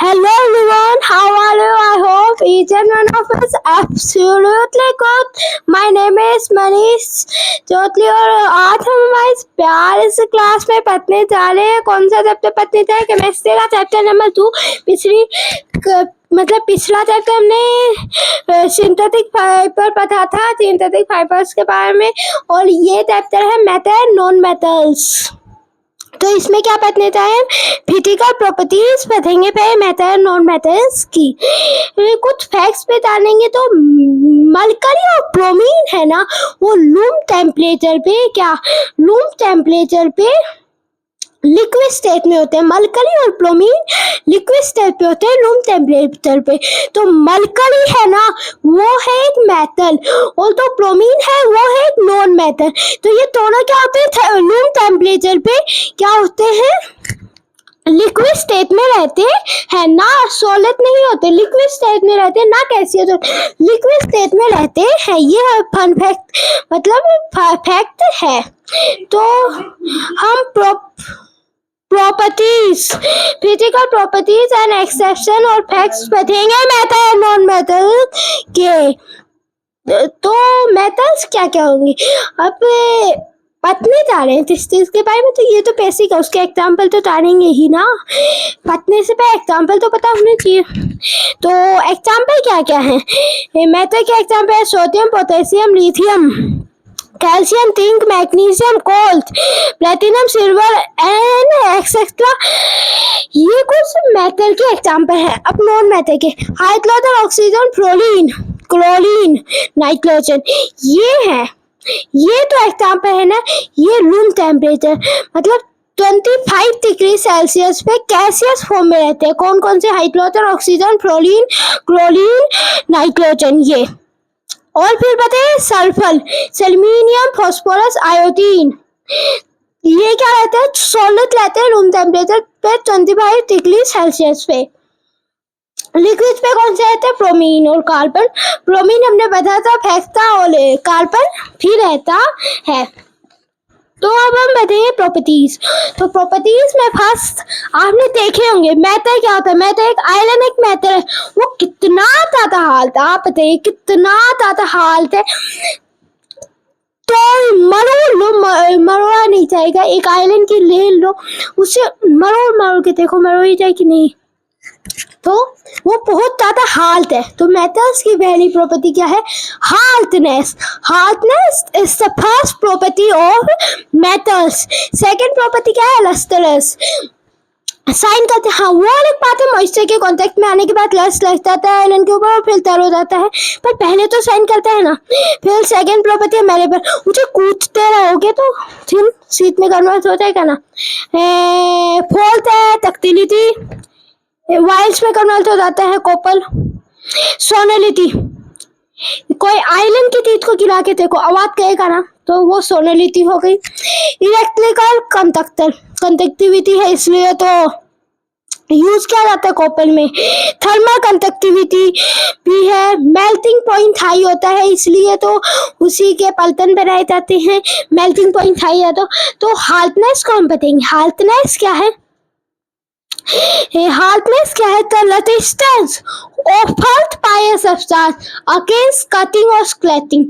Hello everyone, how are you? I hope each and one of us absolutely good. My name is Manish चौथली और आज हम हमारे प्यारे से क्लास में पढ़ने जा रहे हैं। कौन सा चैप्टर पढ़ने जा रहे हैं? केमिस्ट्री का चैप्टर नंबर 2। पिछला चैप्टर हमने सिंथेटिक फाइबर पढ़ा था, सिंथेटिक फाइबर्स के बारे में, और ये चैप्टर है मेटल नॉन मेटल्स। तो इसमें क्या पढ़ने जाए? फिजिकल प्रॉपर्टीज पढ़ेंगे पहले मेटल नॉन मेटल्स की। कुछ फैक्ट्स पे जानेंगे। तो मरकरी और ब्रोमीन है ना, वो रूम टेम्परेचर पे लिक्विड स्टेट में होते हैं। मरकरी और ब्रोमीन लिक्विड स्टेट पे होते हैं रूम टेम्परेचर पे। तो मरकरी है ना, वो है एक मेटल, और तो ब्रोमीन है वो है एक नॉन मेटल। तो ये दोनों क्या होते हैं? रूम टेम्परेचर पे क्या होते हैं? लिक्विड स्टेट में रहते हैं ना, सॉलिड नहीं होते, लिक्विड स्टेट में रहते हैं ना, गैसियस लिक्विड स्टेट में रहते हैं। ये फन फैक्ट फैक्ट है। तो हम properties, physical properties and exception और फैक्ट्स पढ़ेंगे मेटल नॉन मेटल के। तो मेटल्स क्या क्या होंगे अब पढ़ने जा रहे हैं जिस चीज के बारे में। तो ये तो बेसिक है, उसके एग्जाम्पल तो जानेंगे ही ना। पढ़ने से पहले एग्जाम्पल तो पता होने चाहिए। तो एग्जाम्पल क्या क्या है? मेटल के एग्जाम्पल है sodium, potassium, lithium, calcium, zinc, magnesium, cold, platinum, silver and etcetera. ये कुछ मेटल के एग्जाम्पल है। अब नॉन मेटल के hydrogen, oxygen, fluorine, chlorine, nitrogen, ये तो एग्जाम्पल है ना। ये रूम टेम्परेचर मतलब 25 डिग्री सेल्सियस पे गैसियस फॉर्म में रहते हैं। कौन कौन से? Hydrogen, oxygen, fluorine, chlorine, nitrogen, ये। और फिर बताइए सल्फर, सेलेनियम, फास्फोरस, आयोडीन, ये क्या रहते हैं? सॉलिड रहते हैं रूम टेम्परेचर पे 25 डिग्री सेल्सियस पे। लिक्विड पे कौन से रहते हैं? ब्रोमीन और कार्बन। ब्रोमीन हमने बताया था फेंकता, और कार्बन भी रहता है। तो अब हम बताएंगे प्रॉपर्टीज। तो प्रॉपर्टीज में फर्स्ट आपने देखे होंगे मेटल क्या होता है। मेटल एक आयरनिक मेटल है। वो कितना ज्यादा हार्ड है, आप बताइए कितना ज्यादा हार्ड है। तो मरोड़ा नहीं जाएगा। एक आयरन की ले लो, उसे मरोड़ के देखो, मरोड़ ही जाए कि नहीं। तो वो बहुत ज्यादा हार्ड है। तो मेटल्स की पहली प्रॉपर्टी क्या है? Hardness. Hardness is the first property of metals. Second property क्या है? लस्टरस। साइन करते हैं, हाँ वो अलग बात है। मॉइस्चर के कांटेक्ट में आने के बाद लस्ट लग जाता है आयरन के ऊपर और फिर तर हो जाता है, पर पहले तो साइन करते हैं ना। फिर सेकंड प्रॉपर्टी है मेरे पर, मुझे कूदते रहोगे तो फिर सीट में कन्वर्ट हो जाएगा ना। फोर्थ है डक्टिलिटी, वाइल्स में कन्वर्ट हो जाता है कॉपर। सोनलिटी, कोई आयरन की चीज को गिरा के देखो, आवाज करेगा ना, तो वो सोनलिटी हो गई। इलेक्ट्रिकल कंडक्टिविटी है, इसलिए तो यूज किया जाता है कॉपर में। थर्मल कंडक्टिविटी भी है। मेल्टिंग पॉइंट हाई होता है, इसलिए तो उसी के पलटन बनाए जाते हैं। मेल्टिंग पॉइंट हाई है तो हार्डनेस को हम बताएंगे। हार्डनेस क्या है? हार्डनेस क्या है? The resistance offered by a substance against cutting और स्क्लैटिंग।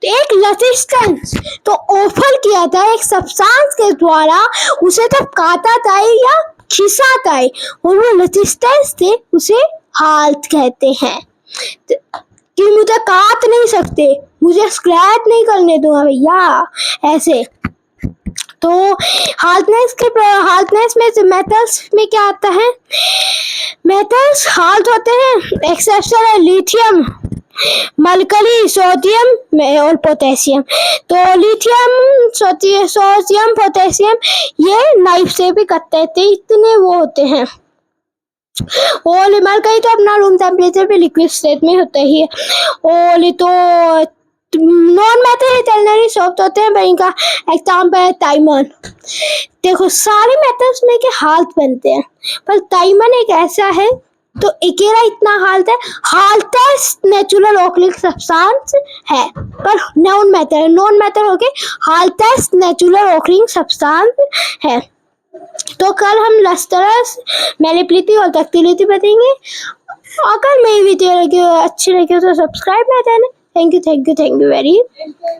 एक रेजिस्टेंस तो ऑफर किया जाए एक सब्सटेंस के द्वारा, उसे जब काटा जाए या खिसा जाए, और वो रेजिस्टेंस थे उसे हार्ड कहते हैं। कि मुझे काट नहीं सकते, मुझे स्क्रैच नहीं करने दूंगा भैया, ऐसे। तो हार्डनेस में मेटल्स में क्या आता है? मेटल्स हार्ड होते हैं। एक्सेप्शन है लिथियम, मरकरी, सोडियम और पोटेशियम। तो लिथियम, सोडियम, पोटेशियम ये नाइफ से भी कटते थे, इतने वो होते हैं। और मरकरी तो अपना रूम टेम्परेचर पे लिक्विड स्टेट में होता ही है। और तो नॉन मेटल टर्नरी सॉफ्ट होते हैं, इनका एग्जाम्पल है डायमंड। देखो सारे मेटल्स में के हार्ड बनते हैं, पर डायमंड एक ऐसा है तो अकेला इतना हार्ड है, हार्डेस्ट नेचुरल ऑर्गेनिक सब्सटेंस है, पर नॉन मेटल हो गए हार्डेस्ट नेचुरल ऑर्गेनिक सब्सटेंस है। तो कल हम लस्तरस, मैनिपुलेटिव और तख्तिलिटी बताएंगे। अगर मेरी वीडियो अच्छी लगी हो तो सब्सक्राइब ना करना। Thank you very